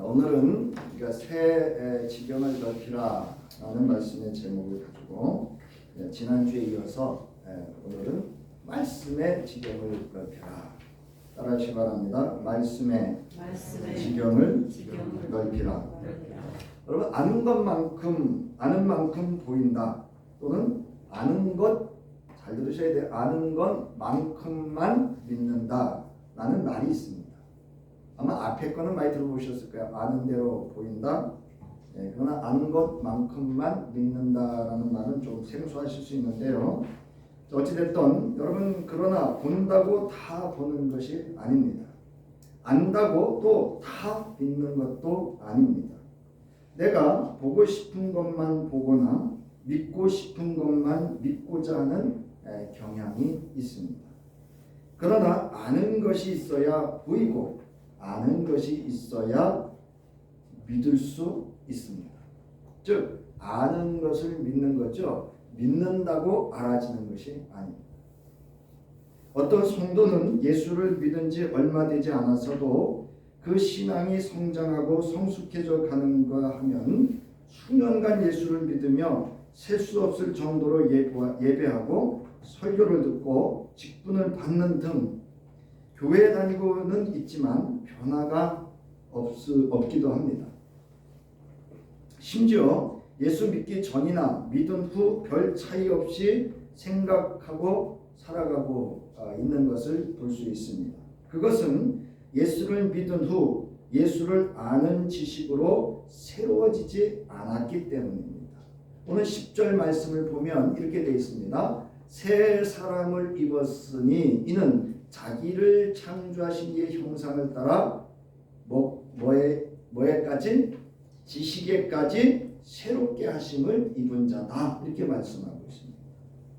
오늘은 우리가 새 지경을 넓히라 라는 말씀의 제목을 가지고 지난주에 이어서 오늘은 말씀의 지경을 넓히라. 따라하시기 바랍니다. 말씀의 지경을 넓히라. 여러분, 아는 만큼 보인다. 또는 아는 것, 잘 들으셔야 돼요. 아는 것만큼만 믿는다 라는 말이 있습니다. 아마 앞에 거는 많이 들어보셨을 거예요. 아는 대로 보인다. 그러나 아는 것만큼만 믿는다라는 말은 좀 생소하실 수 있는데요. 어찌됐든 여러분, 그러나 본다고 다 보는 것이 아닙니다. 안다고 또 다 믿는 것도 아닙니다. 내가 보고 싶은 것만 보거나 믿고 싶은 것만 믿고자 하는 경향이 있습니다. 그러나 아는 것이 있어야 보이고 아는 것이 있어야 믿을 수 있습니다. 즉, 아는 것을 믿는 거죠. 믿는다고 알아지는 것이 아닙니다. 어떤 성도는 예수를 믿은 지 얼마 되지 않았어도 그 신앙이 성장하고 성숙해져 가는가 하면 수년간 예수를 믿으며 셀 수 없을 정도로 예배하고 설교를 듣고 직분을 받는 등 교회 다니고는 있지만 변화가 없기도 합니다. 심지어 예수 믿기 전이나 믿은 후 별 차이 없이 생각하고 살아가고 있는 것을 볼 수 있습니다. 그것은 예수를 믿은 후 예수를 아는 지식으로 새로워지지 않았기 때문입니다. 오늘 10절 말씀을 보면 이렇게 되어 있습니다. 새 사람을 입었으니 이는 자기를 창조하신 이의 형상을 따라 뭐에까지? 지식에까지 새롭게 하심을 입은 자다. 이렇게 말씀하고 있습니다.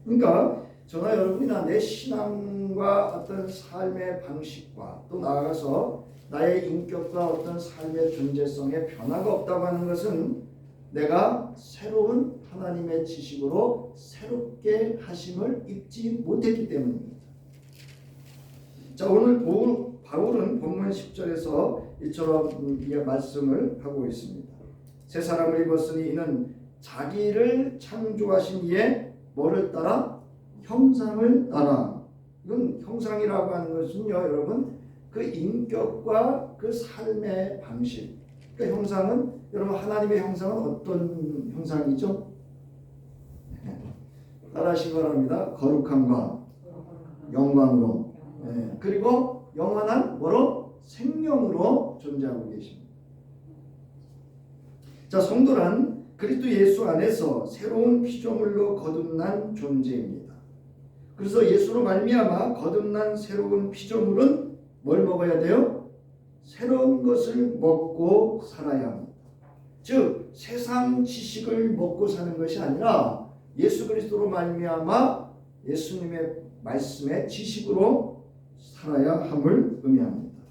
그러니까 저나 여러분이나 내 신앙과 어떤 삶의 방식과 또 나아가서 나의 인격과 어떤 삶의 존재성에 변화가 없다고 하는 것은 내가 새로운 하나님의 지식으로 새롭게 하심을 입지 못했기 때문입니다. 자, 오늘 바울은 본문 10절에서 이처럼 말씀을 하고 있습니다. 새 사람을 입었으니 이는 자기를 창조하신 이의 뭐를 따라? 형상을 따라. 이건 형상이라고 하는 것은요, 여러분, 그 인격과 그 삶의 방식. 그 형상은, 여러분, 하나님의 형상은 어떤 형상이죠? 따라하시기 바랍니다. 거룩함과 영광으로, 그리고 영원한 뭐로? 생명으로 존재하고 계십니다. 자, 성도란 그리스도 예수 안에서 새로운 피조물로 거듭난 존재입니다. 그래서 예수로 말미암아 거듭난 새로운 피조물은 뭘 먹어야 돼요? 새로운 것을 먹고 살아야 합니다. 즉, 세상 지식을 먹고 사는 것이 아니라 예수 그리스도로 말미암아 예수님의 말씀의 지식으로 살아야 함을 의미합니다.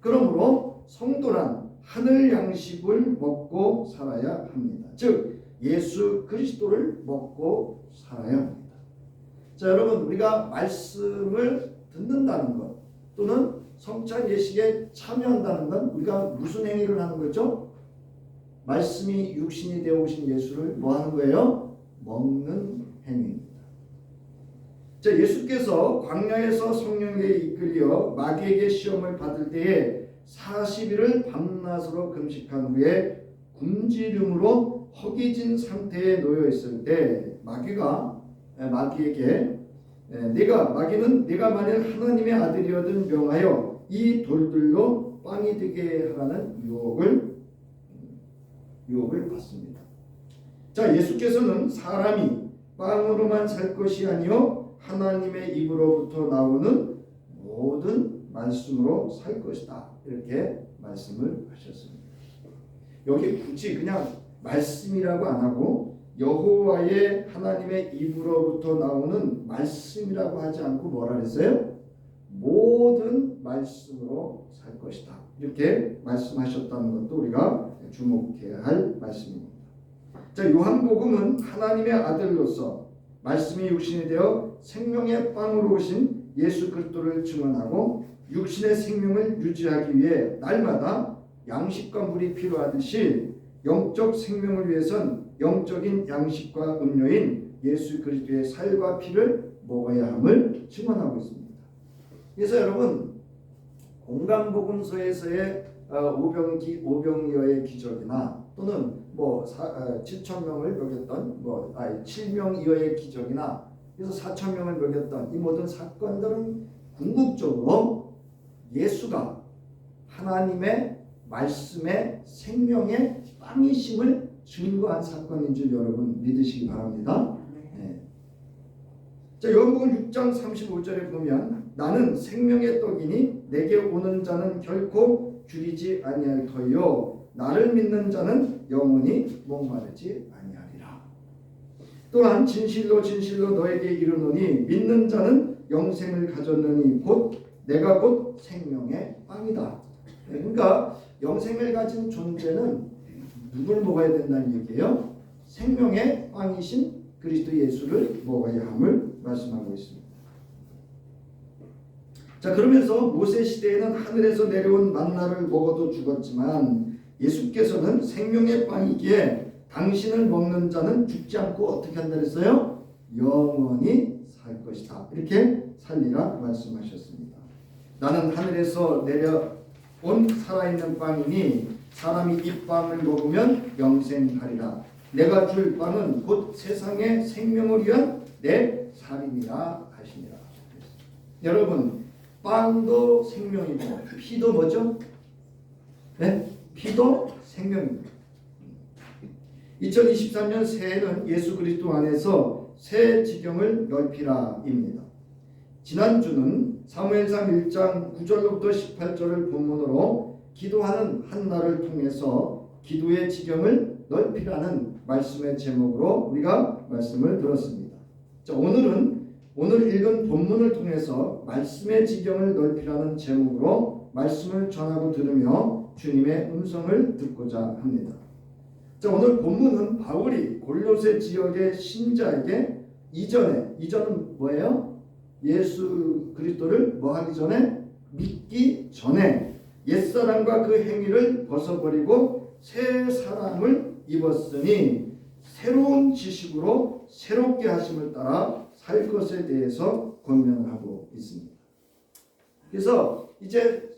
그러므로 성도란 하늘 양식을 먹고 살아야 합니다. 즉, 예수 그리스도를 먹고 살아야 합니다. 자, 여러분, 우리가 말씀을 듣는다는 것 또는 성찬 예식에 참여한다는 건 우리가 무슨 행위를 하는 거죠? 말씀이 육신이 되어 오신 예수를 뭐 하는 거예요? 먹는 행위입니다. 자, 예수께서 광야에서 성령에게 이끌려 마귀에게 시험을 받을 때에 40일을 밤낮으로 금식한 후에 굶주림으로 허기진 상태에 놓여 있을 때 마귀에게 마귀는 네가 만일 하나님의 아들이거든 명하여 이 돌들로 빵이 되게 하라는 유혹을 받습니다. 자, 예수께서는 사람이 빵으로만 살 것이 아니요 하나님의 입으로부터 나오는 모든 말씀으로 살 것이다. 이렇게 말씀을 하셨습니다. 여기 굳이 그냥 말씀이라고 안 하고 여호와의 하나님의 입으로부터 나오는 말씀이라고 하지 않고 뭐라 그랬어요? 모든 말씀으로 살 것이다. 이렇게 말씀하셨다는 것도 우리가 주목해야 할 말씀입니다. 자, 요한복음은 하나님의 아들로서 말씀이 육신이 되어 생명의 빵으로 오신 예수 그리스도를 증언하고 육신의 생명을 유지하기 위해 날마다 양식과 물이 필요하듯이 영적 생명을 위해선 영적인 양식과 음료인 예수 그리스도의 살과 피를 먹어야 함을 증언하고 있습니다. 그래서 여러분 공강복음서에서의 오병이어의 기적이나 또는 7천 명을 먹였던 7명이어의 기적이나 그래서 4천 명을 먹였던 이 모든 사건들은 궁극적으로 예수가 하나님의 말씀의 생명의 빵이심을 증거한 사건인 줄 여러분 믿으시기 바랍니다. 네. 자, 요한복음 6장 35절에 보면 나는 생명의 떡이니 내게 오는 자는 결코 줄이지 아니할 터요 나를 믿는 자는 영원히 목마르지 아니하리라. 또한 진실로 진실로 너에게 이르노니 믿는 자는 영생을 가졌느니 내가 곧 생명의 빵이다. 그러니까 영생을 가진 존재는 누굴 먹어야 된다는 얘기예요? 생명의 빵이신 그리스도 예수를 먹어야 함을 말씀하고 있습니다. 자, 그러면서 모세 시대에는 하늘에서 내려온 만나를 먹어도 죽었지만 예수께서는 생명의 빵이기에 당신을 먹는 자는 죽지 않고 어떻게 한다 그랬어요? 영원히 살 것이다. 이렇게 살리라 말씀하셨습니다. 나는 하늘에서 내려온 살아있는 빵이니 사람이 이 빵을 먹으면 영생하리라. 내가 줄 빵은 곧 세상의 생명을 위한 내 살이니라 하시니라. 여러분 빵도 생명이고 피도 뭐죠? 네? 피도 생명입니다. 2023년 새해는 예수 그리스도 안에서 새 지경을 넓히라입니다. 지난주는 사무엘상 1장 9절로부터 18절을 본문으로 기도하는 한나를 통해서 기도의 지경을 넓히라는 말씀의 제목으로 우리가 말씀을 들었습니다. 자, 오늘 읽은 본문을 통해서 말씀의 지경을 넓히라는 제목으로 말씀을 전하고 들으며 주님의 음성을 듣고자 합니다. 자, 오늘 본문은 바울이 골로새 지역의 신자에게 이전은 뭐예요? 예수 그리스도를 뭐 하기 전에? 믿기 전에 옛사람과 그 행위를 벗어버리고 새 사람을 입었으니 새로운 지식으로 새롭게 하심을 따라 살 것에 대해서 권면을 하고 있습니다. 그래서 이제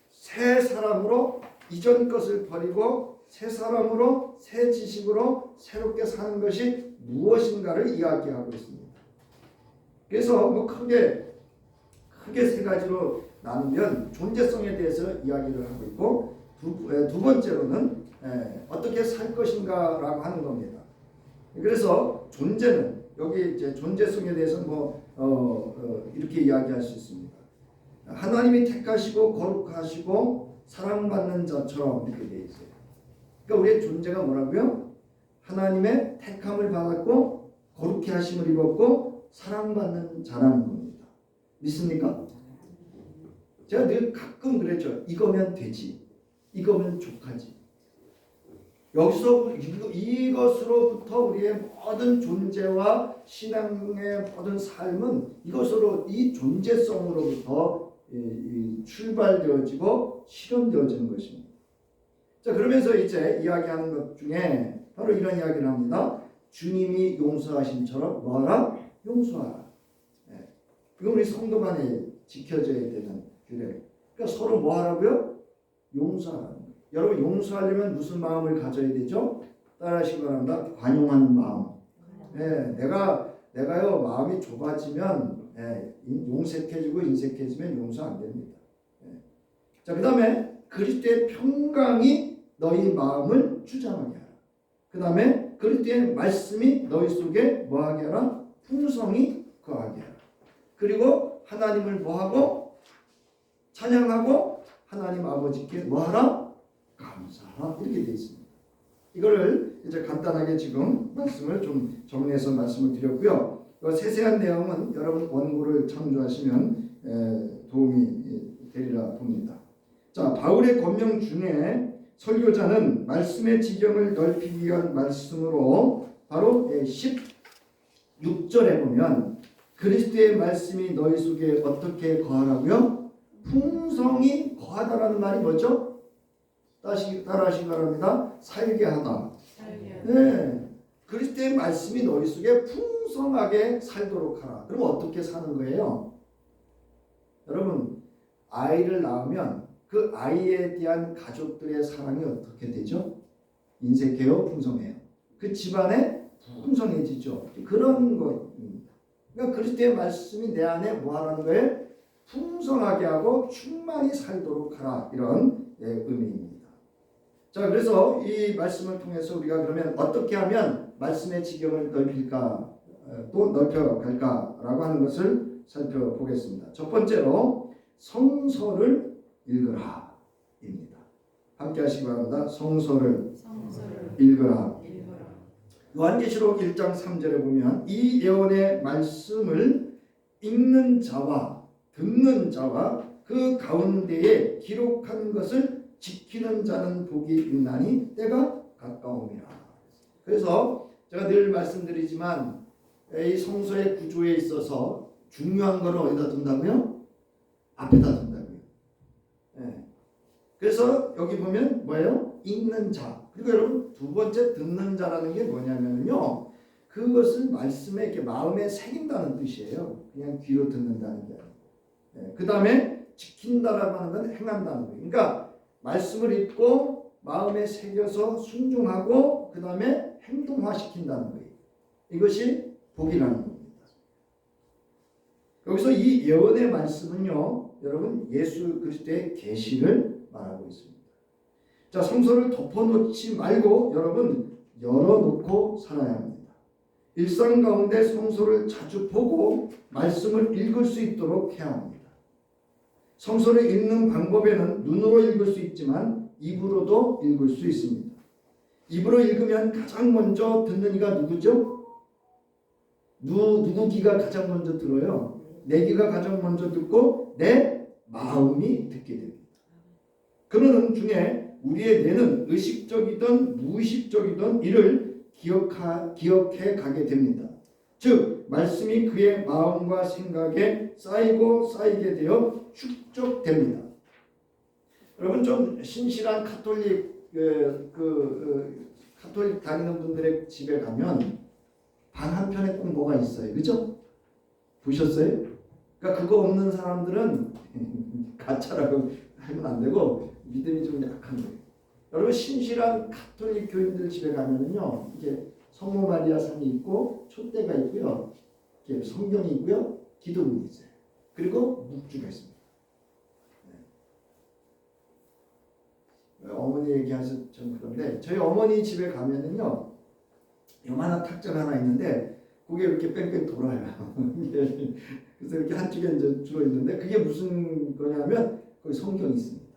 새 사람으로 이전 것을 버리고 새 사람으로 새 지식으로 새롭게 사는 것이 무엇인가를 이야기하고 있습니다. 그래서 크게 세 가지로 나누면 존재성에 대해서 이야기를 하고 있고 두 번째로는 어떻게 살 것인가라고 하는 겁니다. 그래서 존재는 여기 이제 존재성에 대해서 이렇게 이야기할 수 있습니다. 하나님이 택하시고 거룩하시고 사랑받는 자처럼 이렇게 되어 있어요. 그러니까 우리의 존재가 뭐라고요? 하나님의 택함을 받았고 거룩히 하심을 입었고 사랑받는 자라는 겁니다. 믿습니까? 제가 늘 가끔 그랬죠. 이거면 되지. 이거면 족하지. 여기서 이것으로부터 우리의 모든 존재와 신앙의 모든 삶은 이것으로 이 존재성으로부터 출발되어지고 실현되어지는 것입니다. 자, 그러면서 이제 이야기하는 것 중에 바로 이런 이야기를 합니다. 주님이 용서하심처럼 뭐하라? 용서하라. 이건 우리 성도 간에 지켜져야 되는 규례. 그러니까 서로 뭐하라고요? 용서하라는 거예요. 여러분 용서하려면 무슨 마음을 가져야 되죠? 따라하시기 바랍니다. 관용하는 마음. 내가요 마음이 좁아지면 용색해지고 인색해지면 용서 안 됩니다. 자, 그 다음에 그리스도의 평강이 너희 마음을 주장하게 하라. 그 다음에 그리스도의 말씀이 너희 속에 뭐하게 하라? 풍성히 거하게 하라. 그리고 하나님을 뭐하고? 찬양하고 하나님 아버지께 뭐하라? 감사하라. 이렇게 되어 있습니다. 이거를 이제 간단하게 지금 말씀을 좀 정리해서 말씀을 드렸고요. 세세한 내용은 여러분 원고를 참조하시면 도움이 되리라 봅니다. 자, 바울의 권명 중에 설교자는 말씀의 지경을 넓히기 위한 말씀으로 바로 16절에 보면 그리스도의 말씀이 너희 속에 어떻게 거하라고요? 풍성히 거하다라는 말이 뭐죠? 따라하시기 바랍니다. 살게 하다. 네. 그리스도의 말씀이 너희 속에 풍성하게 살도록 하라. 그럼 어떻게 사는 거예요? 여러분, 아이를 낳으면 그 아이에 대한 가족들의 사랑이 어떻게 되죠? 인색해요? 풍성해요? 그 집안에 풍성해지죠. 그런 것입니다. 그러니까 그리스도의 말씀이 내 안에 뭐 하라는 거예요? 풍성하게 하고 충만히 살도록 하라. 이런 의미입니다. 자, 그래서 이 말씀을 통해서 우리가 그러면 어떻게 하면 말씀의 지경을 넓힐까, 또 넓혀갈까라고 하는 것을 살펴보겠습니다. 첫 번째로 성서를 읽으라 입니다. 함께 하시기 바랍니다. 성서를 읽으라. 요한계시록 1장 3절에 보면 이 예언의 말씀을 읽는 자와 듣는 자와 그 가운데에 기록한 것을 지키는 자는 복이 있나니 때가 가까움이라. 그래서 제가 늘 말씀드리지만 이 성서의 구조에 있어서 중요한 거는 어디다 둔다고요? 앞에다 둔다고요. 네. 그래서 여기 보면 뭐예요? 읽는 자. 그리고 여러분 두 번째 듣는 자라는 게 뭐냐면요, 그것을 말씀에 이렇게 마음에 새긴다는 뜻이에요. 그냥 귀로 듣는다는 게 아니고. 네. 그 다음에 지킨다라고 하는 건 행한다는 거예요. 그러니까 말씀을 읽고 마음에 새겨서 순종하고 그 다음에 행동화시킨다는 거예요. 이것이 복이라는 겁니다. 여기서 이 예언의 말씀은요, 여러분 예수 그리스도의 계시를 말하고 있습니다. 자, 성서를 덮어놓지 말고 여러분 열어놓고 살아야 합니다. 일상 가운데 성서를 자주 보고 말씀을 읽을 수 있도록 해야 합니다. 성서를 읽는 방법에는 눈으로 읽을 수 있지만 입으로도 읽을 수 있습니다. 입으로 읽으면 가장 먼저 듣는 이가 누구죠? 누구 귀가 가장 먼저 들어요? 내 귀가 가장 먼저 듣고 내 마음이 듣게 됩니다. 그러는 중에 우리의 뇌는 의식적이든 무의식적이든 이를 기억해 가게 됩니다. 즉 말씀이 그의 마음과 생각에 쌓이고 쌓이게 되어 축적됩니다. 여러분 좀 신실한 가톨릭 가톨릭 다니는 분들의 집에 가면 방 한편에 꼭 뭐가 있어요. 그죠? 보셨어요? 그러니까 그거 없는 사람들은 가짜라고 하면 안 되고 믿음이 좀 약한 거예요. 여러분 신실한 가톨릭 교인들 집에 가면은요, 이게 성모 마리아 상이 있고 촛대가 있고요, 이렇게 성경이 있고요, 기도문이 있어요. 그리고 묵주가 있습니다. 네. 어머니 얘기하셔서 좀 그런데 저희 어머니 집에 가면은요, 요만한 탁자 하나 있는데 그게 이렇게 뺑뺑 돌아요. 그래서 이렇게 한쪽에 이제 주로 있는데 그게 무슨 거냐면 거기 성경이 있습니다.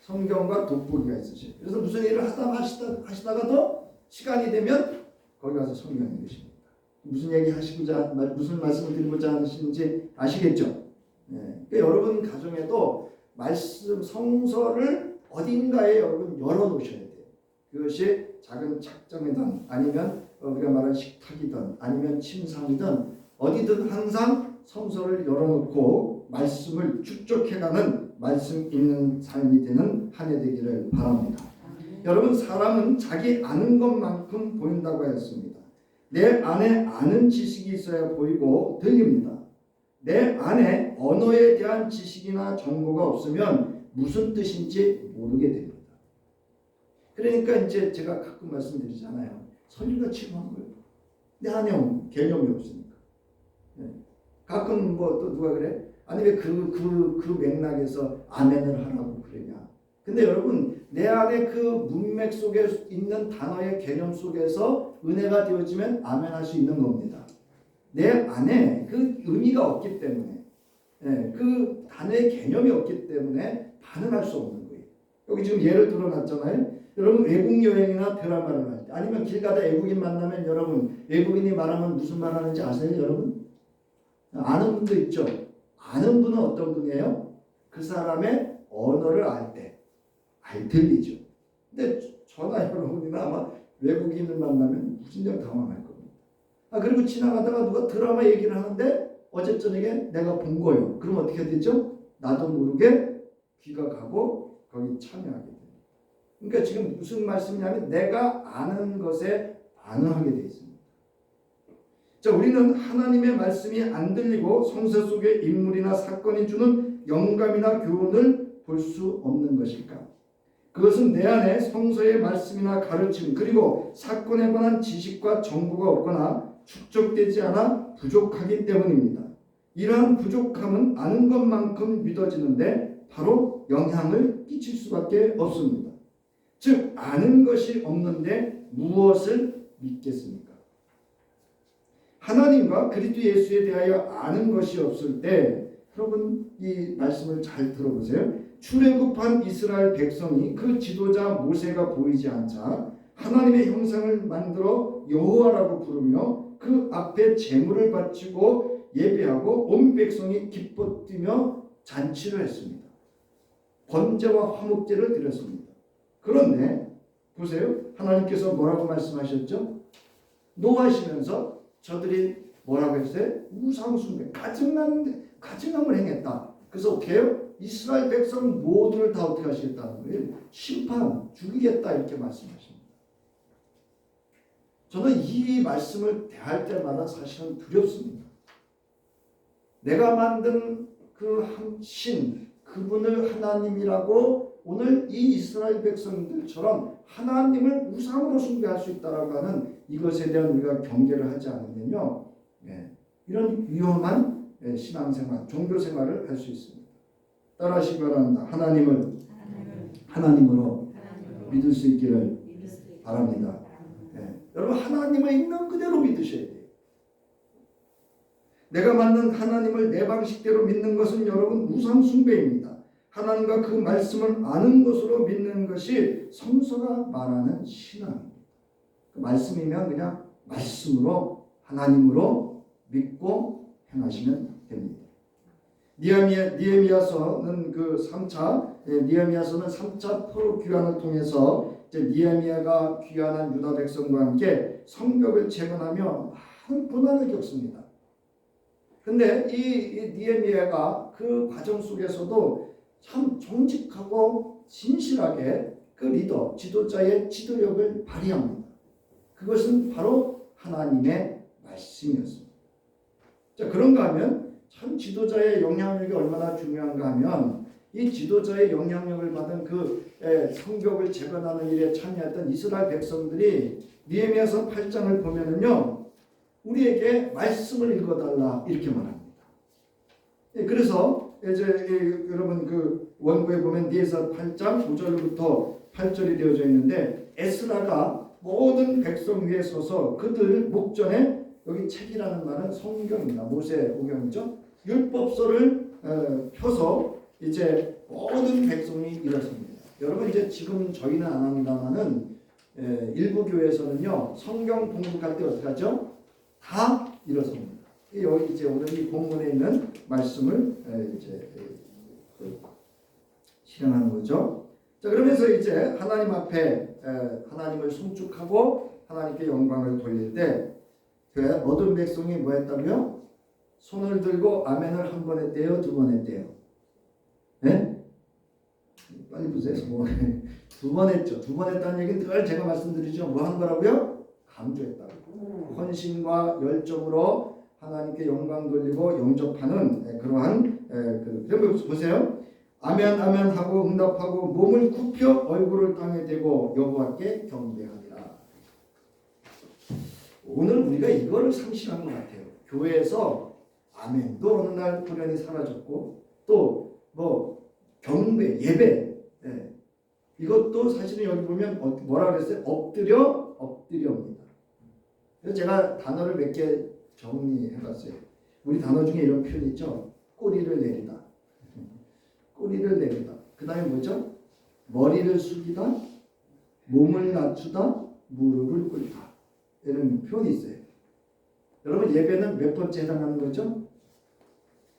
성경과 돋보기가 있으셔요. 그래서 무슨 일을 하시다가도 시간이 되면 거기 가서 성경 읽으십니다. 무슨 얘기 하시고자, 무슨 말씀을 드리고자 하시는지 아시겠죠? 네. 그러니까 여러분 가정에도 말씀 성서를 어딘가에 여러분 열어놓으셔야 돼요. 그것이 작은 책장이든 아니면 우리가 말하는 식탁이든 아니면 침상이든 어디든 항상 성서를 열어놓고 말씀을 축적해가는 말씀 읽는 삶이 되는 한 해 되기를 바랍니다. 여러분 사람은 자기 아는 것만큼 보인다고 했습니다. 내 안에 아는 지식이 있어야 보이고 들립니다. 내 안에 언어에 대한 지식이나 정보가 없으면 무슨 뜻인지 모르게 됩니다. 그러니까 이제 제가 가끔 말씀드리잖아요. 설교가 치료한 거예요. 내 안에 개념이 없으니까. 네. 가끔 뭐 또 누가 그래? 아니 왜 그 맥락에서 아멘을 하라고 그러냐? 근데 여러분 내 안에 그 문맥 속에 있는 단어의 개념 속에서 은혜가 되어지면 아멘할 수 있는 겁니다. 내 안에 그 의미가 없기 때문에, 네, 그 단어의 개념이 없기 때문에 반응할 수 없는 거예요. 여기 지금 예를 들어놨잖아요. 여러분 외국 여행이나 드라마를 할 때 아니면 길 가다 외국인 만나면 여러분 외국인이 말하면 무슨 말 하는지 아세요? 여러분? 아는 분도 있죠. 아는 분은 어떤 분이에요? 그 사람의 언어를 알 때 들리죠. 근데 저나 여러분이나 아마 외국인을 만나면 무진장 당황할 겁니다. 그리고 지나가다가 누가 드라마 얘기를 하는데 어제 저녁에 내가 본 거예요. 그럼 어떻게 되죠? 나도 모르게 귀가 가고 거기 참여하게 됩니다. 그러니까 지금 무슨 말씀이냐면 내가 아는 것에 반응하게 되어 있습니다. 자, 우리는 하나님의 말씀이 안 들리고 성서 속의 인물이나 사건이 주는 영감이나 교훈을 볼 수 없는 것일까? 그것은 내 안에 성서의 말씀이나 가르침 그리고 사건에 관한 지식과 정보가 없거나 축적되지 않아 부족하기 때문입니다. 이러한 부족함은 아는 것만큼 믿어지는데 바로 영향을 끼칠 수밖에 없습니다. 즉 아는 것이 없는데 무엇을 믿겠습니까? 하나님과 그리스도 예수에 대하여 아는 것이 없을 때 여러분 이 말씀을 잘 들어보세요. 출애굽한 이스라엘 백성이 그 지도자 모세가 보이지 않자 하나님의 형상을 만들어 여호와라고 부르며 그 앞에 제물을 바치고 예배하고 온 백성이 기뻐 뛰며 잔치를 했습니다. 번제와 화목제를 드렸습니다. 그런데 보세요. 하나님께서 뭐라고 말씀하셨죠? 노하시면서 저들이 뭐라고 했어요? 우상숭배, 가증함을 행했다. 그래서 어떻게 해요? 이스라엘 백성 모두를 다 어떻게 하시겠다는 거예요? 심판, 죽이겠다 이렇게 말씀하십니다. 저는 이 말씀을 대할 때마다 사실은 두렵습니다. 내가 만든 그 신, 그분을 하나님이라고 오늘 이 이스라엘 백성들처럼 하나님을 우상으로 숭배할 수 있다라고 하는 이것에 대한 우리가 경계를 하지 않으면요, 이런 위험한 신앙생활, 종교생활을 할 수 있습니다. 따라하시기 바랍니다. 하나님으로 믿을 수 있기를 바랍니다. 여러분 하나님을 있는 그대로 믿으셔야 돼요. 내가 만든 하나님을 내 방식대로 믿는 것은 여러분 우상 숭배입니다. 하나님과 그 말씀을 아는 것으로 믿는 것이 성서가 말하는 신앙입니다. 그 말씀이면 그냥 말씀으로 하나님으로 믿고 행하시면 됩니다. 니에미야서는 그 3차 포로 귀환을 통해서 이제 니에미야가 귀환한 유다 백성과 함께 성벽을 재건하며 많은 고난을 겪습니다. 근데 이 니에미야가 그 과정 속에서도 참 정직하고 진실하게 그 리더, 지도자의 지도력을 발휘합니다. 그것은 바로 하나님의 말씀이었습니다. 자, 그런가 하면 참 지도자의 영향력이 얼마나 중요한가 하면 이 지도자의 영향력을 받은 그 성벽을 재건하는 일에 참여했던 이스라엘 백성들이 느헤미야서 8장을 보면은요, 우리에게 말씀을 읽어달라 이렇게 말합니다. 그래서 이제 여러분 그 원고에 보면 느헤미야서 8장 5절부터 8절이 되어져 있는데 에스라가 모든 백성 위에 서서 그들 목전에, 여기 책이라는 말은 성경입니다. 모세오경이죠. 율법서를 펴서 이제 모든 백성이 일어섭니다. 여러분 이제 지금 저희는 안 합니다만은 일부 교회에서는요 성경 봉독할 때 어떻게 하죠? 다 일어섭니다. 여기 이제 오늘 이 본문에 있는 말씀을 이제 실행하는 거죠. 자, 그러면서 이제 하나님 앞에 하나님을 송축하고 하나님께 영광을 돌릴 때 모든 백성이 뭐 했다고요? 손을 들고 아멘을 한 번 했대요, 두 번 했대요. 네? 빨리 보세요. 두 번 했죠. 두 번 했다는 얘기는 늘 제가 말씀드리죠. 뭐 한 거라고요? 강조했다고. 헌신과 열정으로 하나님께 영광 돌리고 영접하는 그러한 그럼 보세요. 아멘 아멘 하고 응답하고 몸을 굽혀 얼굴을 땅에 대고 여호와께 경배하리라. 오늘 우리가 이거를 상실한 것 같아요. 교회에서 아멘도 어느 날 불현이 사라졌고 또 뭐 경배 예배 이것도 사실은 여기 보면 뭐라 그랬어요? 엎드려입니다. 그래서 제가 단어를 몇 개 정리해봤어요. 우리 단어 중에 이런 표현 있죠. 꼬리를 내리다. 꼬리를 내리다. 그 다음에 뭐죠? 머리를 숙이다, 몸을 낮추다, 무릎을 꿇다. 이런 표현이 있어요. 여러분 예배는 몇 번째 해당하는 거죠?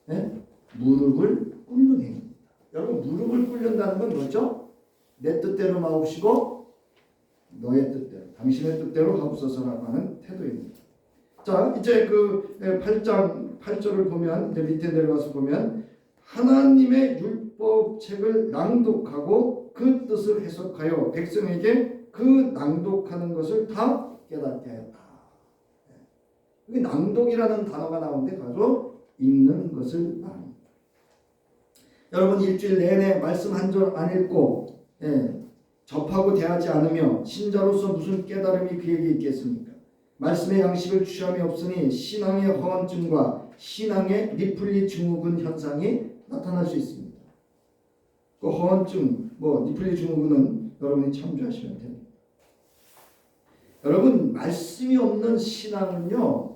네? 무릎을 꿇는 행위입니다. 여러분 무릎을 꿇는다는 건 뭐죠? 내 뜻대로 마옵시고 너의 뜻대로, 당신의 뜻대로 하옵소서라고 하는 태도입니다. 자, 이제 그 8장 8절을 보면 이제 밑에 내려가서 보면 하나님의 율법책을 낭독하고 그 뜻을 해석하여 백성에게 그 낭독하는 것을 다 깨닫게 하였다. 여기 낭독이라는 단어가 나오는데 바로 읽는 것을 말합니다. 여러분 일주일 내내 말씀 한 절 안 읽고 접하고 대하지 않으며 신자로서 무슨 깨달음이 그에게 있겠습니까? 말씀의 양식을 취함이 없으니 신앙의 허언증과 신앙의 니플리 증후군 현상이 나타날 수 있습니다. 그 허언증, 니플리 증후군은 여러분이 참조하시면 됩니다. 여러분 말씀이 없는 신앙은요,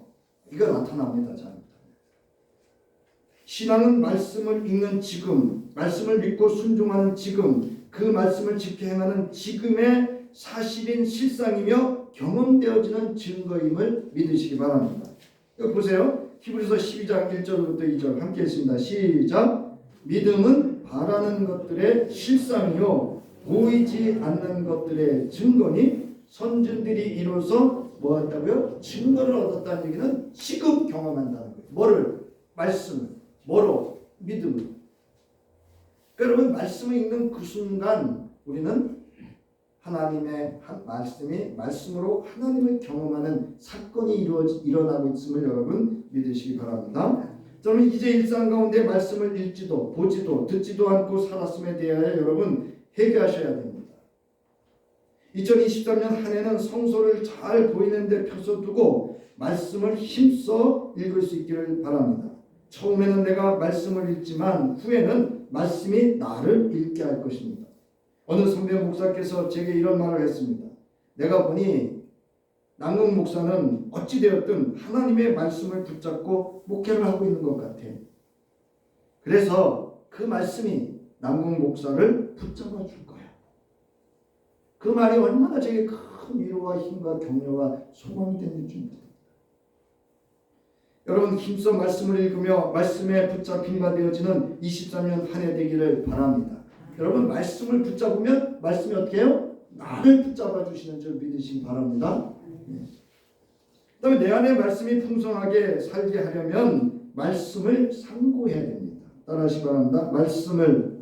이거 나타납니다. 신앙은 말씀을 읽는 지금, 말씀을 믿고 순종하는 지금, 그 말씀을 지켜 행하는 지금의 사실인 실상이며 경험되어지는 증거임을 믿으시기 바랍니다. 여기 보세요. 히브리서 12장 1절부터 2절 함께 읽습니다. 시작. 믿음은 바라는 것들의 실상이요 보이지 않는 것들의 증거니 선진들이 이로써 뭐 한다고요? 증거를 얻었다는 얘기는 지금 경험한다는 거예요. 뭐를? 말씀을. 뭐로? 믿음을. 그러니까 여러분 말씀을 읽는 그 순간 우리는 하나님의 말씀으로 하나님을 경험하는 사건이 일어나고 있음을 여러분 믿으시기 바랍니다. 저는 이제 일상 가운데 말씀을 읽지도 보지도 듣지도 않고 살았음에 대하여 여러분 회개하셔야 됩니다. 2023년 한 해는 성소를 잘 보이는 데 펴서 두고 말씀을 힘써 읽을 수 있기를 바랍니다. 처음에는 내가 말씀을 읽지만 후에는 말씀이 나를 읽게 할 것입니다. 어느 선배 목사께서 제게 이런 말을 했습니다. 내가 보니 남궁 목사는 어찌되었든 하나님의 말씀을 붙잡고 목회를 하고 있는 것 같아. 그래서 그 말씀이 남궁 목사를 붙잡아 줄 거야. 그 말이 얼마나 제게 큰 위로와 힘과 격려와 소망이 됐는지 모릅니다. 여러분 힘써 말씀을 읽으며 말씀에 붙잡힌 바 되어지는 23년 한 해 되기를 바랍니다. 여러분 말씀을 붙잡으면 말씀이 어떻게 해요? 나를 붙잡아 주시는 줄 믿으시기 바랍니다. 그 다음에 내 안에 말씀이 풍성하게 살게 하려면 말씀을 상고해야 됩니다. 따라하시기 바랍니다. 말씀을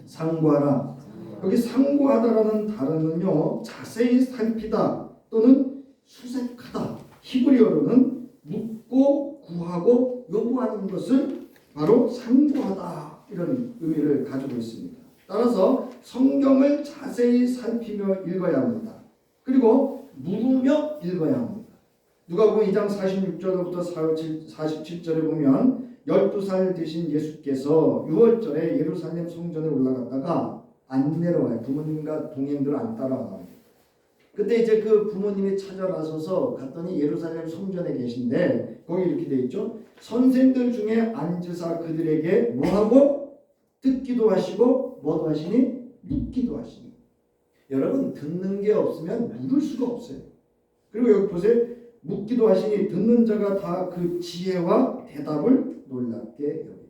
상고하라. 여기 상고하다라는 단어는요, 자세히 살피다 또는 수색하다. 히브리어로는 묻고 구하고 요구하는 것을 바로 상고하다 이런 의미를 가지고 있습니다. 따라서 성경을 자세히 살피며 읽어야 합니다. 그리고 물으며 읽어야 합니다. 누가복음 2장 46절부터 47절에 보면 12살 되신 예수께서 6월절에 예루살렘 성전에 올라갔다가 안 내려와요. 부모님과 동행들 안 따라와요. 그때 이제 그 부모님이 찾아 나서서 갔더니 예루살렘 성전에 계신데 거기 이렇게 돼 있죠. 선생들 중에 앉으사 그들에게 뭐하고 듣기도 하시고 뭐도 하시니 묻기도 하시니. 여러분 듣는 게 없으면 물을 수가 없어요. 그리고 여기 보세요. 묻기도 하시니 듣는 자가 다 그 지혜와 대답을 놀랍게 여기더라.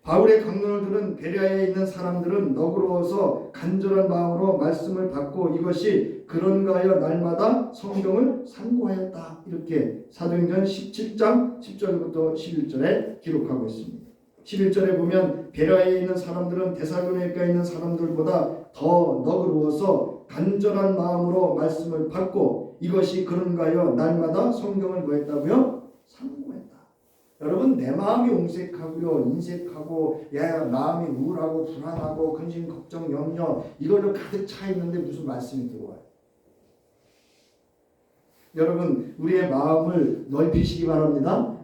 바울의 강론을 들은 베레아에 있는 사람들은 너그러워서 간절한 마음으로 말씀을 받고 이것이 그런가 하여 날마다 성경을 상고하였다. 이렇게 사도행전 17장 10절부터 11절에 기록하고 있습니다. 11절에 보면 베레아에 있는 사람들은 데살로니가에 있는 사람들보다 더 너그러워서 간절한 마음으로 말씀을 받고 이것이 그런가 하여 날마다 성경을 뭐 했다고요? 상고했다. 여러분 내 마음이 옹색하고요 인색하고 마음이 우울하고 불안하고 근심 걱정 염려 이걸로 가득 차 있는데 무슨 말씀이 들어와요? 여러분 우리의 마음을 넓히시기 바랍니다.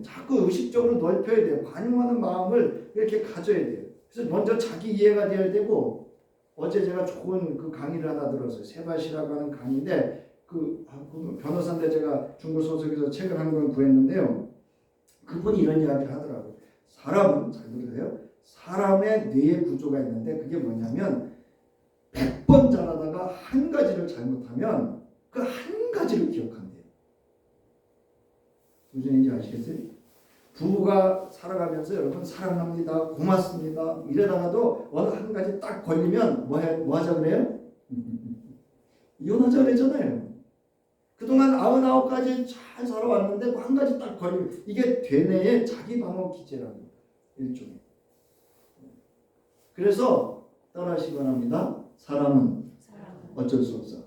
자꾸 의식적으로 넓혀야 돼요. 반응하는 마음을 이렇게 가져야 돼요. 그래서 먼저 자기 이해가 되어야 되고 어제 제가 좋은 그 강의를 하나 들었어요. 세바시라고 하는 강의인데 그 변호사인데 제가 중국 소속에서 책을 한 권 구했는데요. 그분이 이런 이야기를 하더라고요. 사람은 잘 들으세요. 사람의 뇌의 구조가 있는데 그게 뭐냐면 100번 잘하다가 한 가지를 잘못하면 그 한 가지를 기억한대요. 무슨 얘기인지 아시겠어요? 부부가 살아가면서 여러분 사랑합니다, 고맙습니다 이러다가도 어느 한 가지 딱 걸리면 뭐 하자 그래요? 이혼하자 그랬잖아요. 그동안 99가지 잘 살아왔는데 뭐 한 가지 딱 걸리면 이게 되뇌의 자기 방어 기제랍니다. 일종의. 그래서 따라하시기 바랍니다. 사람은 어쩔 수 없어.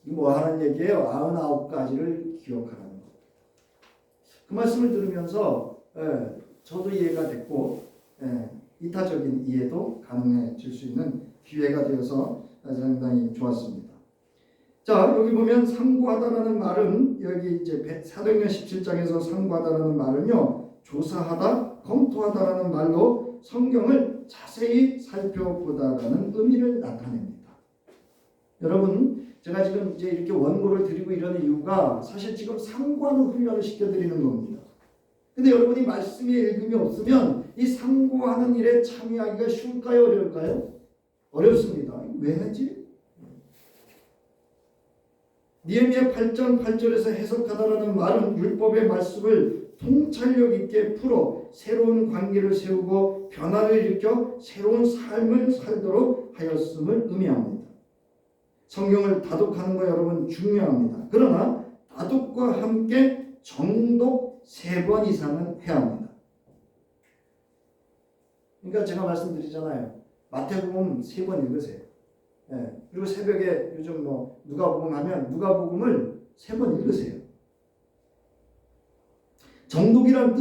이거 뭐 하는 얘기예요? 99가지를 기억하라는 거. 그 말씀을 들으면서 저도 이해가 됐고 이타적인 이해도 가능해질 수 있는 기회가 되어서 상당히 좋았습니다. 자, 여기 보면 상고하다라는 말은 여기 이제 사도행전 17장에서 상고하다라는 말은요, 조사하다, 검토하다라는 말로 성경을 자세히 살펴보다라는 의미를 나타냅니다. 여러분, 제가 지금 이제 이렇게 원고를 드리고 이러는 이유가 사실 지금 상고하는 훈련을 시켜드리는 겁니다. 근데 여러분이 말씀에 읽음이 없으면 이 상고하는 일에 참여하기가 쉬울까요? 어려울까요? 어렵습니다. 왜 하지? 니에미야 8장 8절에서 해석하다라는 말은 율법의 말씀을 통찰력 있게 풀어 새로운 관계를 세우고 변화를 일으켜 새로운 삶을 살도록 하였음을 의미합니다. 성경을 다독하는 거 여러분 중요합니다. 그러나 다독과 함께 정독 3번 이상은 해야 합니다. 그러니까 제가 말씀드리잖아요. 마태복음 3번 읽으세요. 그리고 새벽에 요즘 뭐 누가복음 하면 누가복음을 3번 읽으세요. 정독이란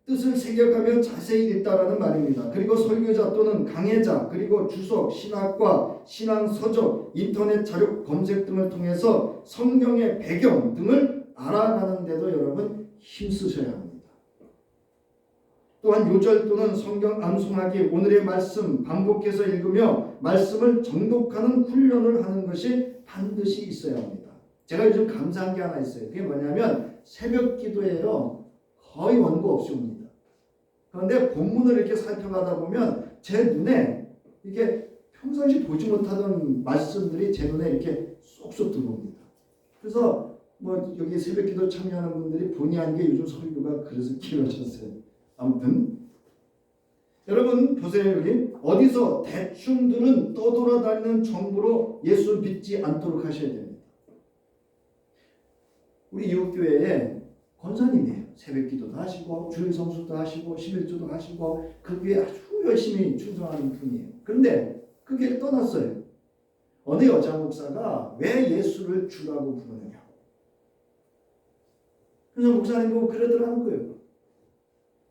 뜻을 새겨가며 자세히 읽다라는 말입니다. 그리고 설교자 또는 강해자, 그리고 주석, 신학과, 신앙서적, 인터넷 자료 검색 등을 통해서 성경의 배경 등을 알아가는 데도 여러분 힘쓰셔야 합니다. 또한 요절 또는 성경 암송하기, 오늘의 말씀 반복해서 읽으며 말씀을 정독하는 훈련을 하는 것이 반드시 있어야 합니다. 제가 요즘 감사한 게 하나 있어요. 그게 뭐냐면 새벽 기도에요, 거의 원고 없이 옵니다. 그런데 본문을 이렇게 살펴가다 보면 제 눈에 이게 평상시 보지 못하던 말씀들이 제 눈에 이렇게 쏙쏙 들어옵니다. 그래서 뭐 여기 새벽 기도 참여하는 분들이 본의 아니게 요즘 설교가 그래서 길어졌어요. 아무튼 여러분 보세요. 여기 어디서 대충들은 떠돌아다니는 정보로 예수 믿지 않도록 하셔야 됩니다. 우리 이웃교회에 권사님이에요. 새벽 기도도 하시고 주일 성수도 하시고 11조도 하시고 그 교회에 아주 열심히 충성하는 분이에요. 그런데 그 교회를 떠났어요. 어느 여자 목사가 왜 예수를 주라고 부르느냐. 그래서 목사님 보고 그러더라는 거예요.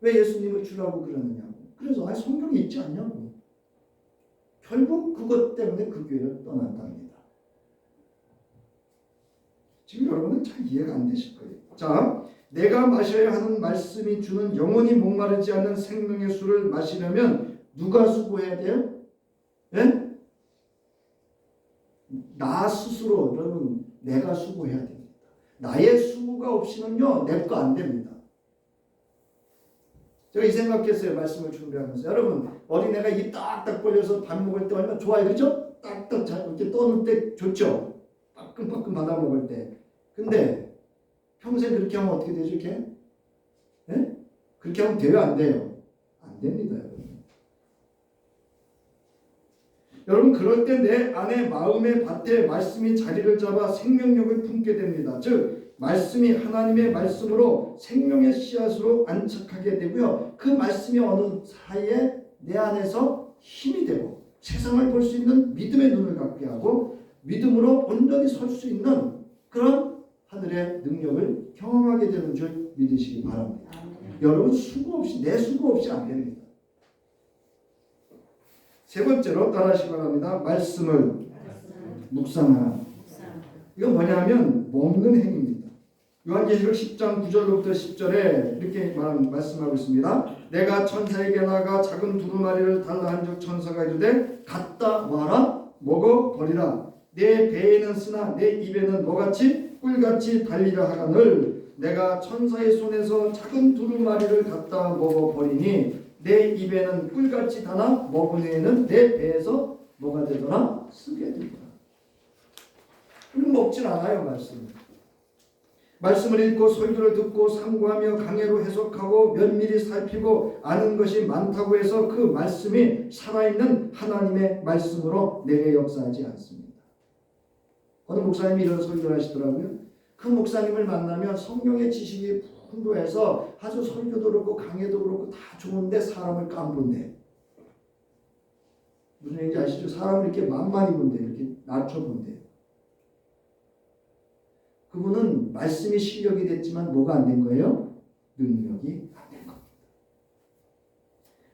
왜 예수님을 주라고 그러느냐고. 그래서 성경에 있지 않냐고. 결국 그것 때문에 그 교회를 떠났답니다. 지금 여러분은 잘 이해가 안 되실 거예요. 자, 내가 마셔야 하는 말씀이 주는 영원히 목마르지 않는 생명의 술을 마시려면 누가 수고해야 돼요? 네? 나 스스로 여러분 내가 수고해야 됩니다. 나의 수고가 없이는요 내 거 안 됩니다. 제가 이 생각했어요. 말씀을 준비하면서. 여러분 어린애가 입 딱딱 벌려서 밥 먹을 때 얼마나 좋아요. 그죠? 딱딱 잘 이렇게 떠놓을 때 좋죠? 빠끔빠끔 받아 먹을 때. 근데 평생 그렇게 하면 어떻게 되죠? 이렇게? 네? 그렇게 하면 돼요? 안 돼요? 안 됩니다. 여러분 그럴 때 내 안에 마음의 밭에 말씀이 자리를 잡아 생명력을 품게 됩니다. 즉 말씀이 하나님의 말씀으로 생명의 씨앗으로 안착하게 되고요. 그 말씀이 어느 사이에 내 안에서 힘이 되고 세상을 볼 수 있는 믿음의 눈을 갖게 하고 믿음으로 온전히 설 수 있는 그런 하늘의 능력을 경험하게 되는 줄 믿으시기 바랍니다. 여러분 수고 없이 내 수고 없이 안 됩니다. 세 번째로 따라하시기 바랍니다. 말씀을 묵상하라. 이건 뭐냐면 먹는 행위입니다. 요한계시록 10장 9절로부터 10절에 이렇게 말씀하고 있습니다. 내가 천사에게 나가 작은 두루마리를 달라 한즉 천사가 이르되 갖다 와라 먹어버리라. 내 배에는 쓰나 내 입에는 너같이 꿀같이 달리라 하거늘 내가 천사의 손에서 작은 두루마리를 갖다 먹어버리니 내 입에는 꿀같이 달아 먹은 후에는 내 배에서 뭐가 되더라? 쓰게 되더라. 우리는 먹질 않아요. 말씀을 읽고 설교를 듣고 상고하며 강해로 해석하고 면밀히 살피고 아는 것이 많다고 해서 그 말씀이 살아있는 하나님의 말씀으로 내게 역사하지 않습니다. 어느 목사님이 이런 설교를 하시더라고요. 그 목사님을 만나면 성경의 지식이 풍부해서 아주 설교도 그렇고 강해도 그렇고 다 좋은데 사람을 깜본데 무슨 얘기인지 아시죠? 사람을 이렇게 만만히 본대, 이렇게 낮춰본대. 그분은 말씀이 실력이 됐지만 뭐가 안 된 거예요? 능력이 안 된 겁니다.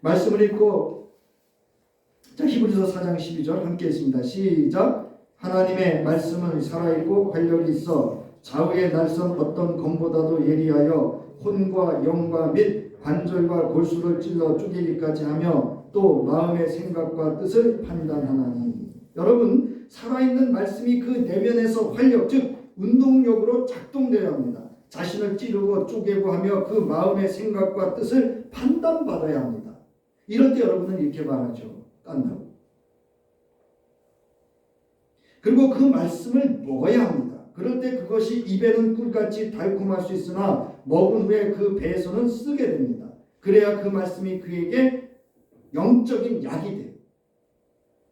말씀을 읽고, 자, 히브리서 4장 12절 함께 읽습니다. 시작. 하나님의 말씀은 살아있고 활력이 있어 좌우의 날선 어떤 검보다도 예리하여 혼과 영과 및 관절과 골수를 찔러 쪼개기까지 하며 또 마음의 생각과 뜻을 판단하나니. 여러분, 살아있는 말씀이 그 내면에서 활력, 즉 운동력으로 작동되어야 합니다. 자신을 찌르고 쪼개고 하며 그 마음의 생각과 뜻을 판단받아야 합니다. 이럴 때 여러분은 이렇게 말하죠. 깐다고. 그리고 그 말씀을 먹어야 합니다. 그럴 때 그것이 입에는 꿀같이 달콤할 수 있으나 먹은 후에 그 배에서는 쓰게 됩니다. 그래야 그 말씀이 그에게 영적인 약이 돼요.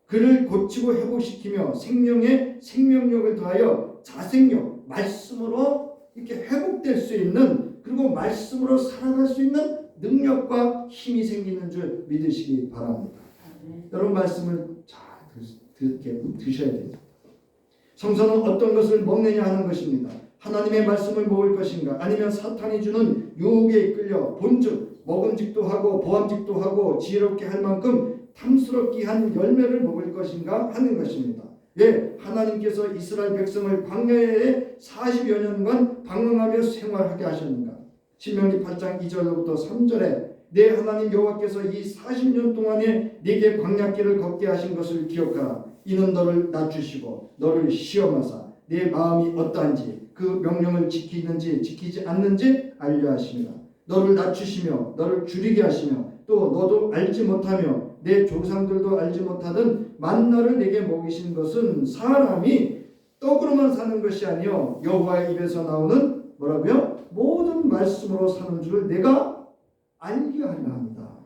그를 고치고 회복시키며 생명에 생명력을 더하여 자생력, 말씀으로 이렇게 회복될 수 있는, 그리고 말씀으로 살아갈 수 있는 능력과 힘이 생기는 줄 믿으시기 바랍니다. 여러분, 말씀을 잘 드셔야 돼요. 성서는 어떤 것을 먹느냐 하는 것입니다. 하나님의 말씀을 먹을 것인가, 아니면 사탄이 주는 유혹에 이끌려 본즉 먹음직도 하고 보암직도 하고 지혜롭게 할 만큼 탐스럽게 한 열매를 먹을 것인가 하는 것입니다. 왜? 하나님께서 이스라엘 백성을 광야에 40여 년간 방황하며 생활하게 하셨는가? 신명기 8장 2절부터 3절에 내 하나님 여호와께서 이 40년 동안에 네게 광야길을 걷게 하신 것을 기억하라. 이는 너를 낮추시고 너를 시험하사 네 마음이 어떠한지 그 명령을 지키는지 지키지 않는지 알려 하십니다. 너를 낮추시며 너를 줄이게 하시며 또 너도 알지 못하며 내 조상들도 알지 못하던 만나를 내게 먹이신 것은 사람이 떡으로만 사는 것이 아니요 여호와의 입에서 나오는 뭐라고요? 모든 말씀으로 사는 줄을 내가 알게 하려 합니다.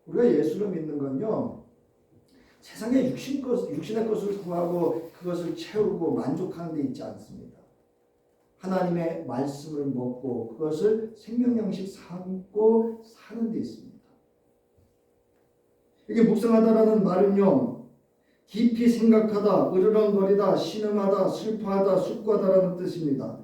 우리가 예수를 믿는 건요, 세상에 육신의 것을 구하고 그것을 채우고 만족하는 데 있지 않습니다. 하나님의 말씀을 먹고 그것을 생명양식 삼고 사는 데 있습니다. 이게 묵상하다라는 말은요, 깊이 생각하다, 으르렁거리다, 신음하다, 슬퍼하다, 숙고하다라는 뜻입니다.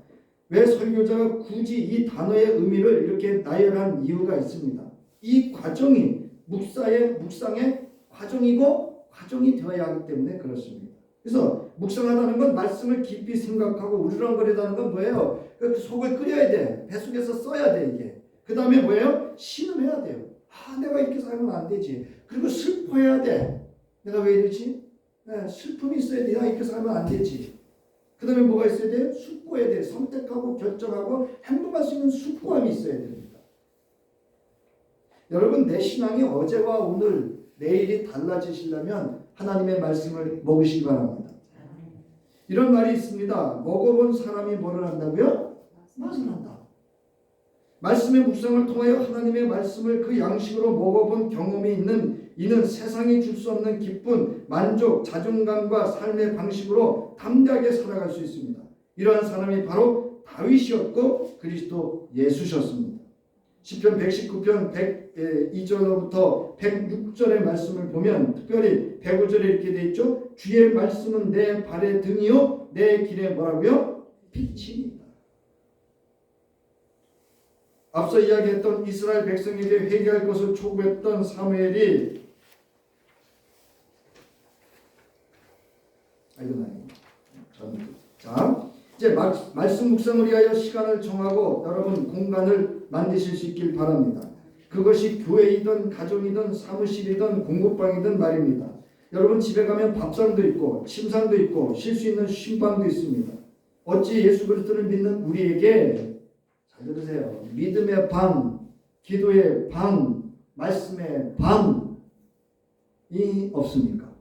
왜 설교자가 굳이 이 단어의 의미를 이렇게 나열한 이유가 있습니다. 이 과정이 묵상의 과정이고 과정이 되어야 하기 때문에 그렇습니다. 그래서 묵상하다는 건 말씀을 깊이 생각하고 우르렁거리다는 건 뭐예요? 그 속을 끓여야 돼. 뱃속에서 써야 돼 이게. 그 다음에 뭐예요? 신음해야 돼요. 아, 내가 이렇게 살면 안 되지. 그리고 슬퍼해야 돼. 내가 왜 이러지? 네, 슬픔이 있어야 돼. 내가 이렇게 살면 안 되지. 그 다음에 뭐가 있어야 돼요? 숙고해야 돼요. 선택하고 결정하고 행동할 수 있는 숙고함이 있어야 됩니다. 여러분, 내 신앙이 어제와 오늘, 내일이 달라지시려면 하나님의 말씀을 먹으시기 바랍니다. 이런 말이 있습니다. 먹어본 사람이 뭐를 한다고요? 맛을 한다. 말씀의 묵상을 통하여 하나님의 말씀을 그 양식으로 먹어본 경험이 있는 이는 세상이 줄 수 없는 기쁨, 만족, 자존감과 삶의 방식으로 담대하게 살아갈 수 있습니다. 이러한 사람이 바로 다윗이었고 그리스도 예수셨습니다. 시편 119편 102절로부터 106절의 말씀을 보면 특별히 105절에 이렇게 되어 있죠. 주의 말씀은 내 발의 등이요 내 길에 뭐라고요? 빛입니다. 앞서 이야기했던 이스라엘 백성에게 회개할 것을 촉구했던 사무엘이 자, 이제 말씀 묵상을 위하여 시간을 정하고 여러분 공간을 만드실 수 있길 바랍니다. 그것이 교회이든 가정이든 사무실이든 공부방이든 말입니다. 여러분 집에 가면 밥상도 있고 침상도 있고 쉴 수 있는 쉼방도 있습니다. 어찌 예수 그리스도를 믿는 우리에게 잘 들으세요. 믿음의 방, 기도의 방, 말씀의 방이 없습니까?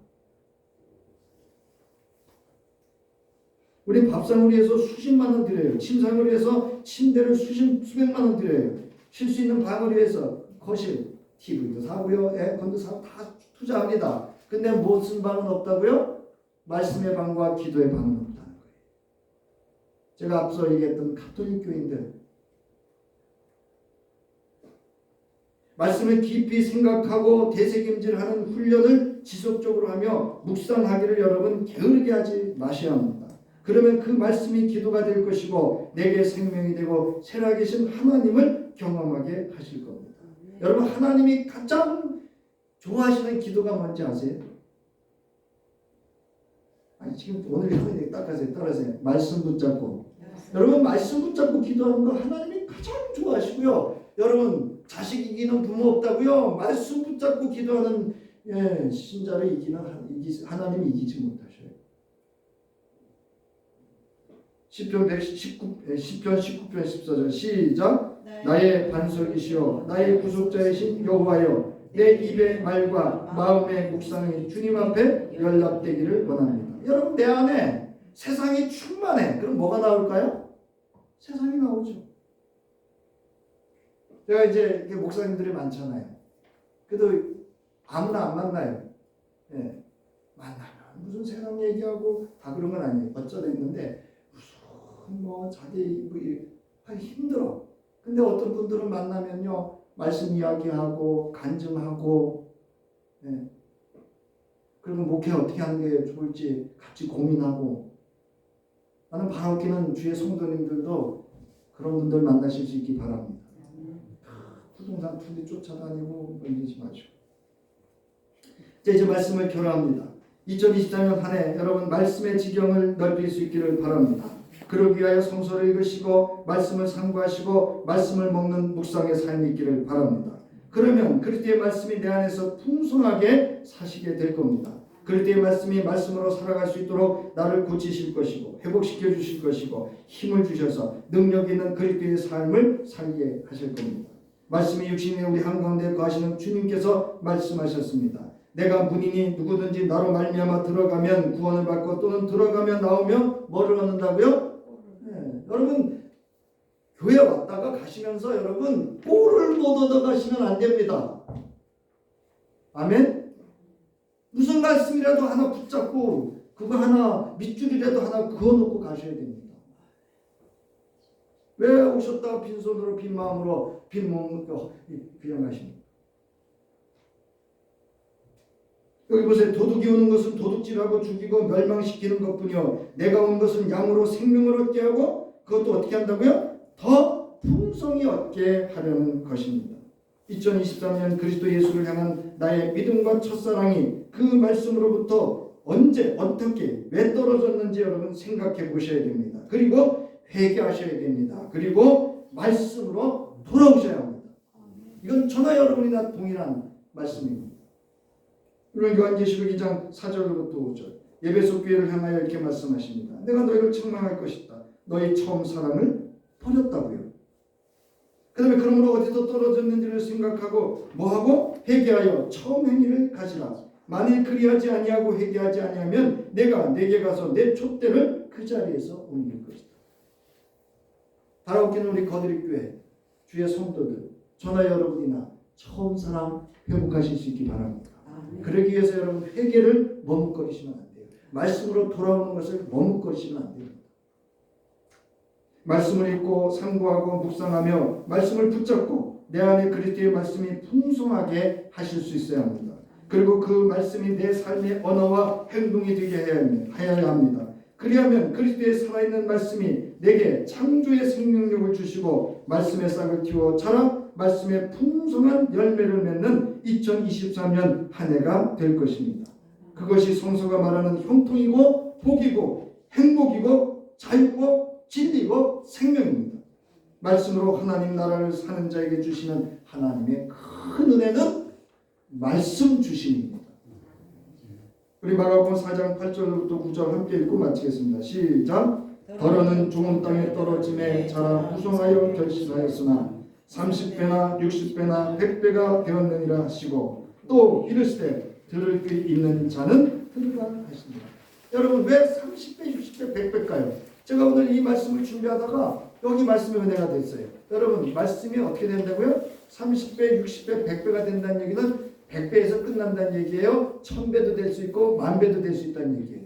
우리 밥상을 위해서 수십만 원 드려요. 침상을 위해서 침대를 수백만 원 드려요. 쉴 수 있는 방을 위해서 거실, TV도 사고요. 에어컨도 사고 다 투자합니다. 근데 무슨 방은 없다고요? 말씀의 방과 기도의 방은 없다는 거예요. 제가 앞서 얘기했던 가톨릭 교인들 말씀을 깊이 생각하고 되새김질하는 훈련을 지속적으로 하며 묵상하기를 여러분 게으르게 하지 마셔야 합니다. 그러면 그 말씀이 기도가 될 것이고 내게 생명이 되고 살아계신 하나님을 경험하게 하실 겁니다. 여러분 하나님이 가장 좋아하시는 기도가 뭔지 아세요? 아니 지금 오늘 하나님 따라하세요. 말씀 붙잡고. 여러분 말씀 붙잡고 기도하는 거 하나님이 가장 좋아하시고요. 여러분 자식 이기는 부모 없다고요. 말씀 붙잡고 기도하는 신자를 하나님이 이기지 못하셔요. 시편 19편 14절 시작. 나의 반석이시여 나의 구속자이신 여호와여 내 입의 말과 마음의 묵상이 주님 앞에 연락되기를 원합니다. 여러분 내 안에 세상이 충만해. 그럼 뭐가 나올까요? 세상이 나오죠. 제가 이제 목사님들이 많잖아요. 그래도 아무나 안 만나요. 만나면 무슨 세상 얘기하고 다 그런 건 아니에요. 어쩌다 있는데 무슨 자기 힘들어. 근데 어떤 분들은 만나면요 말씀 이야기하고 간증하고 그리고 목회 어떻게 하는 게 좋을지 같이 고민하고. 나는 바라옵기는 주의 성도님들도 그런 분들 만나실 수 있기 바랍니다. 부동산 투기 쫓아다니고 이러지 마시고. 이제 말씀을 결합합니다. 2023년 한 해 여러분 말씀의 지경을 넓힐 수 있기를 바랍니다. 그러기 위하여 성서를 읽으시고 말씀을 상고하시고 말씀을 먹는 묵상의 삶이 있기를 바랍니다. 그러면 그리스도의 말씀이 내 안에서 풍성하게 사시게 될 겁니다. 그리스도의 말씀이 말씀으로 살아갈 수 있도록 나를 고치실 것이고 회복시켜 주실 것이고 힘을 주셔서 능력 있는 그리스도의 삶을 살게 하실 겁니다. 말씀이 육신에 우리 한가운데 거하시는 주님께서 말씀하셨습니다. 내가 문이니 누구든지 나로 말미암아 들어가면 구원을 받고 또는 들어가면 나오면 뭐를 얻는다고요? 여러분 교회 왔다가 가시면서 여러분 꼴을 못 얻어 가시면 안 됩니다. 아멘? 무슨 말씀이라도 하나 붙잡고 그거 하나 밑줄이라도 하나 그어놓고 가셔야 됩니다. 왜 오셨다가 빈손으로 빈 마음으로 빈 몸 그냥 가십니까? 여기 보세요. 도둑이 오는 것은 도둑질하고 죽이고 멸망시키는 것뿐이요 내가 온 것은 양으로 생명을 얻게 하고 그것도 어떻게 한다고요? 더 풍성히 얻게 하려는 것입니다. 2023년 그리스도 예수를 향한 나의 믿음과 첫사랑이 그 말씀으로부터 언제 어떻게 왜 떨어졌는지 여러분 생각해 보셔야 됩니다. 그리고 회개하셔야 됩니다. 그리고 말씀으로 돌아오셔야 합니다. 이건 저나 여러분이나 동일한 말씀입니다. 그리고 요한계시록 2장 4절로부터 5절 에베소 교회를 향하여 이렇게 말씀하십니다. 내가 너희를 책망할 것이다. 너희 처음 사랑을 버렸다고요. 그 다음에 그러므로 어디서 떨어졌는지를 생각하고 뭐하고 회개하여 처음 행위를 가지라. 만일 그리하지 아니하고 회개하지 아니하면 내가 내게 가서 내 촛대를 그 자리에서 옮길 것이다. 바라옵기는 우리 거드립교회 주의 성도들 저나 여러분이나 처음 사랑 회복하실 수 있기 바랍니다. 그러기 위해서 여러분 회개를 머뭇거리시면 안 돼요. 말씀으로 돌아오는 것을 머뭇거리시면 안 돼요. 말씀을 읽고 상고하고 묵상하며 말씀을 붙잡고 내 안에 그리스도의 말씀이 풍성하게 하실 수 있어야 합니다. 그리고 그 말씀이 내 삶의 언어와 행동이 되게 해야 합니다. 그리하면 그리스도의 살아있는 말씀이 내게 창조의 생명력을 주시고 말씀의 싹을 틔워 자라 말씀의 풍성한 열매를 맺는 2023년 한 해가 될 것입니다. 그것이 성서가 말하는 형통이고 복이고 행복이고 자유고 진리고 생명입니다. 말씀으로 하나님 나라를 사는 자에게 주시는 하나님의 큰 은혜는 말씀 주심입니다. 우리 마가복음 4장 8절부터 9절 함께 읽고 마치겠습니다. 시작. 더러는 좋은 땅에 떨어짐에 자라 무성하여 결실하였으나 30배나 60배나 100배가 되었느니라 하시고 또 이르시되 들을 귀 있는 자는 들으라 하십니다. 여러분 왜 30배, 60배, 100배일까요? 제가 오늘 이 말씀을 준비하다가 여기 말씀이 은혜가 됐어요. 여러분 말씀이 어떻게 된다고요? 30배, 60배, 100배가 된다는 얘기는 100배에서 끝난다는 얘기예요. 1000배도 될 수 있고 10,000배도 될 수 있다는 얘기예요.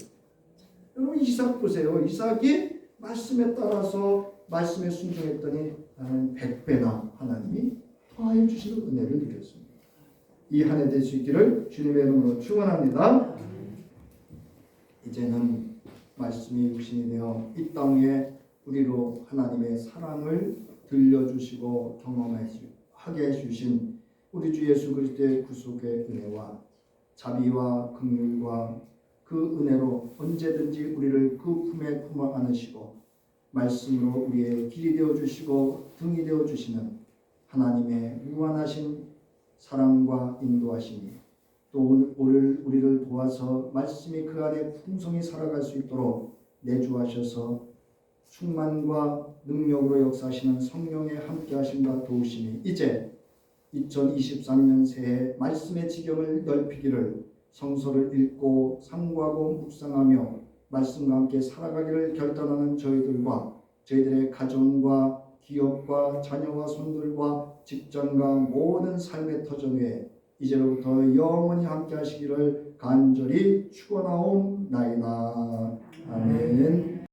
여러분 이삭 보세요. 이삭이 말씀에 따라서 말씀에 순종했더니 나는 100배나 하나님이 더하여 주시는 은혜를 누렸습니다. 이 한 해 될 수 있기를 주님의 이름으로 축원합니다. 이제는 말씀이 육신이 되어 이 땅에 우리로 하나님의 사랑을 들려주시고 경험하게 해주신 우리 주 예수 그리스도의 구속의 은혜와 자비와 긍휼과 그 은혜로 언제든지 우리를 그 품에 품어 안으시고 말씀으로 우리의 길이 되어주시고 등이 되어주시는 하나님의 무한하신 사랑과 인도하심이 또 우리를 도와서 말씀이 그 안에 풍성히 살아갈 수 있도록 내주하셔서 충만과 능력으로 역사하시는 성령의 함께하심과 도우심이 이제 2023년 새해 말씀의 지경을 넓히기를 성서를 읽고 상고하고 묵상하며 말씀과 함께 살아가기를 결단하는 저희들과 저희들의 가정과 기업과 자녀와 손들과 직장과 모든 삶의 터전 위에 이제로부터 영원히 함께 하시기를 간절히 축원하옵나이다. 아멘.